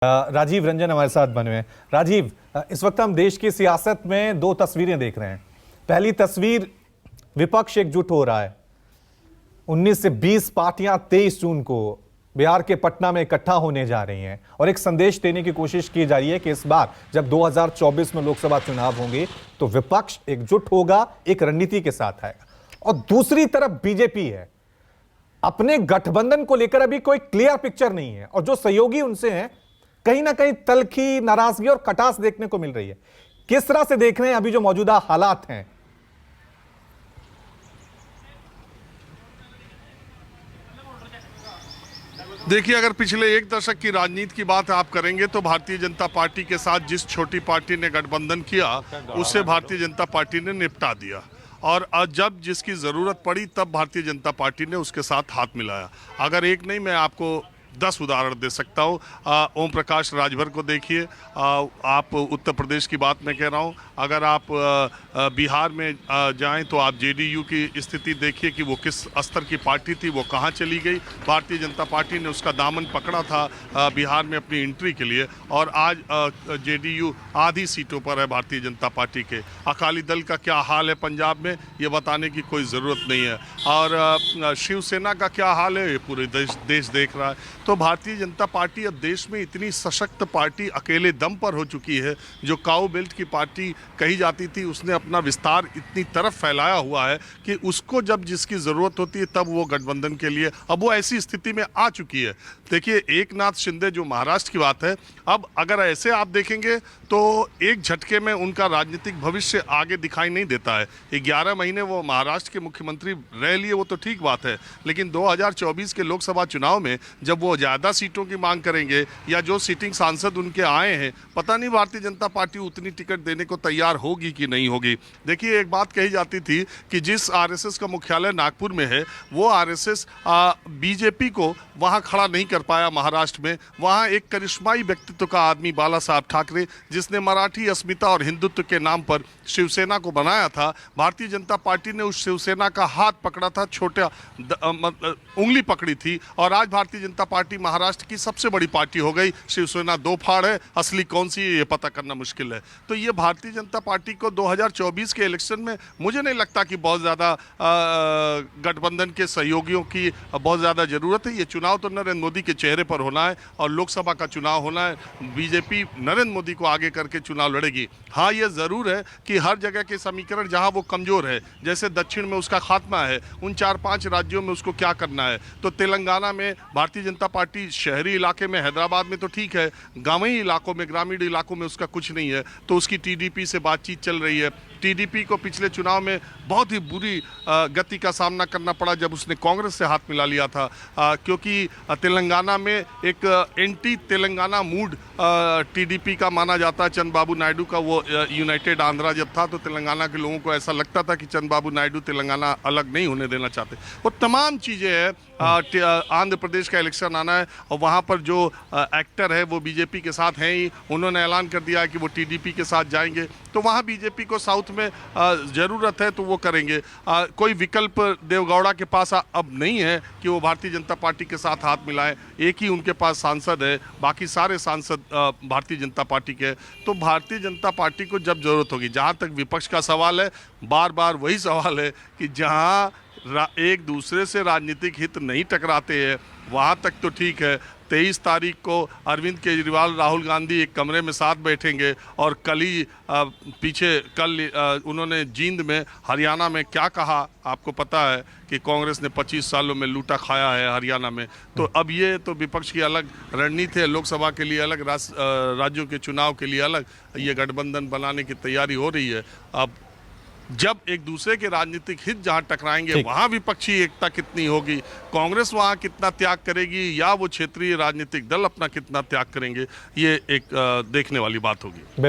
राजीव रंजन हमारे साथ बने हुए हैं। राजीव, इस वक्त हम देश की सियासत में दो तस्वीरें देख रहे हैं। पहली तस्वीर, विपक्ष एकजुट हो रहा है। 19 से 20 पार्टियां 23 जून को बिहार के पटना में इकट्ठा होने जा रही हैं और एक संदेश देने की कोशिश की जा रही है कि इस बार जब 2024 में लोकसभा चुनाव होंगे तो विपक्ष एकजुट होगा, एक रणनीति के साथ आएगा। और दूसरी तरफ बीजेपी है। अपने गठबंधन को लेकर अभी कोई क्लियर पिक्चर नहीं है और जो सहयोगी उनसे हैं, कहीं ना कहीं तल्खी, नाराजगी और खटास देखने को मिल रही है। किस तरह से देख रहे हैं अभी जो मौजूदा हालात हैं? देखिए, अगर पिछले एक दशक की राजनीति की बात आप करेंगे तो भारतीय जनता पार्टी के साथ जिस छोटी पार्टी ने गठबंधन किया उससे भारतीय जनता पार्टी ने निपटा दिया, और जब जिसकी ज़रूरत पड़ी तब भारतीय जनता पार्टी ने उसके साथ हाथ मिलाया। अगर एक नहीं, मैं आपको 10 उदाहरण दे सकता हूँ। ओम प्रकाश राजभर को देखिए, आप उत्तर प्रदेश की बात मैं कह रहा हूँ। अगर आप बिहार में जाएं तो आप जेडीयू की स्थिति देखिए कि वो किस स्तर की पार्टी थी, वो कहाँ चली गई। भारतीय जनता पार्टी ने उसका दामन पकड़ा था बिहार में अपनी एंट्री के लिए, और आज जेडीयू आधी सीटों पर है भारतीय जनता पार्टी के। अकाली दल का क्या हाल है पंजाब में, ये बताने की कोई ज़रूरत नहीं है। और शिवसेना का क्या हाल है, ये पूरे देश देख रहा है। तो भारतीय जनता पार्टी अब देश में इतनी सशक्त पार्टी अकेले दम पर हो चुकी है। जो काऊ बेल्ट की पार्टी कही जाती थी, उसने अपना विस्तार इतनी तरफ फैलाया हुआ है कि उसको जब जिसकी ज़रूरत होती है तब वो गठबंधन के लिए, अब वो ऐसी स्थिति में आ चुकी है। देखिए, एकनाथ शिंदे जो महाराष्ट्र की बात है, अब अगर ऐसे आप देखेंगे तो एक झटके में उनका राजनीतिक भविष्य आगे दिखाई नहीं देता है। 11 महीने वो महाराष्ट्र के मुख्यमंत्री रह लिए, वो तो ठीक बात है, लेकिन 2024 के लोकसभा चुनाव में जब वो ज़्यादा सीटों की मांग करेंगे या जो सीटिंग सांसद उनके आए हैं, पता नहीं भारतीय जनता पार्टी उतनी टिकट देने को तैयार होगी कि नहीं होगी। देखिए, एक बात कही जाती थी कि जिस आरएसएस का मुख्यालय नागपुर में है, वो आरएसएस बीजेपी को वहाँ खड़ा नहीं कर पाया महाराष्ट्र में। वहाँ एक करिश्माई व्यक्तित्व का आदमी बाला साहब ठाकरे, जिसने मराठी अस्मिता और हिंदुत्व के नाम पर शिवसेना को बनाया था, भारतीय जनता पार्टी ने उस शिवसेना का हाथ पकड़ा था, छोटा उंगली पकड़ी थी, और आज भारतीय जनता पार्टी महाराष्ट्र की सबसे बड़ी पार्टी हो गई। शिवसेना दो फाड़ है, असली कौन सी है ये पता करना मुश्किल है। तो ये भारतीय जनता पार्टी को 2024 के इलेक्शन में मुझे नहीं लगता कि बहुत ज़्यादा गठबंधन के सहयोगियों की बहुत ज़्यादा ज़रूरत है। ये चुनाव तो नरेंद्र मोदी के चेहरे पर होना है और लोकसभा का चुनाव होना है। बीजेपी नरेंद्र मोदी को आगे करके चुनाव लड़ेगी। हाँ, ये ज़रूर है कि हर जगह के समीकरण जहाँ वो कमज़ोर है, जैसे दक्षिण में उसका खात्मा है, उन 4-5 राज्यों में उसको क्या करना है। तो तेलंगाना में भारतीय जनता पार्टी शहरी इलाके में, हैदराबाद में तो ठीक है, गांवी इलाकों में, ग्रामीण इलाकों में उसका कुछ नहीं है, तो उसकी टीडीपी से बातचीत चल रही है। टीडीपी को पिछले चुनाव में बहुत ही बुरी गति का सामना करना पड़ा जब उसने कांग्रेस से हाथ मिला लिया था, क्योंकि तेलंगाना में एक एंटी तेलंगाना मूड टीडीपी का माना जाता है। चंद्रबाबू नायडू का वो यूनाइटेड आंध्रा जब था तो तेलंगाना के लोगों को ऐसा लगता था कि चंद्रबाबू नायडू तेलंगाना अलग नहीं होने देना चाहते। वो तमाम चीज़ें हैं। आंध्र प्रदेश का इलेक्शन आना है और वहाँ पर जो एक्टर है वो बीजेपी के साथ हैं ही। उन्होंने ऐलान कर दिया है कि वो टीडीपी के साथ जाएंगे, तो वहाँ बीजेपी को साउथ में ज़रूरत है तो वो करेंगे। कोई विकल्प देवगौड़ा के पास अब नहीं है कि वो भारतीय जनता पार्टी के साथ हाथ मिलाएं। एक ही उनके पास सांसद है, बाकी सारे सांसद भारतीय जनता पार्टी के। तो भारतीय जनता पार्टी को जब ज़रूरत होगी, जहाँ तक विपक्ष का सवाल है, बार बार वही सवाल है कि जहाँ एक दूसरे से राजनीतिक हित नहीं टकराते हैं वहाँ तक तो ठीक है। 23 तारीख को अरविंद केजरीवाल, राहुल गांधी एक कमरे में साथ बैठेंगे, और कल उन्होंने जींद में, हरियाणा में क्या कहा आपको पता है कि कांग्रेस ने 25 सालों में लूटा खाया है हरियाणा में। तो अब ये तो विपक्ष की अलग रणनीति है, लोकसभा के लिए अलग, राज्यों के चुनाव के लिए अलग, ये गठबंधन बनाने की तैयारी हो रही है। अब जब एक दूसरे के राजनीतिक हित जहां टकराएंगे वहां विपक्षी एकता कितनी होगी, कांग्रेस वहां कितना त्याग करेगी, या वो क्षेत्रीय राजनीतिक दल अपना कितना त्याग करेंगे, ये एक देखने वाली बात होगी।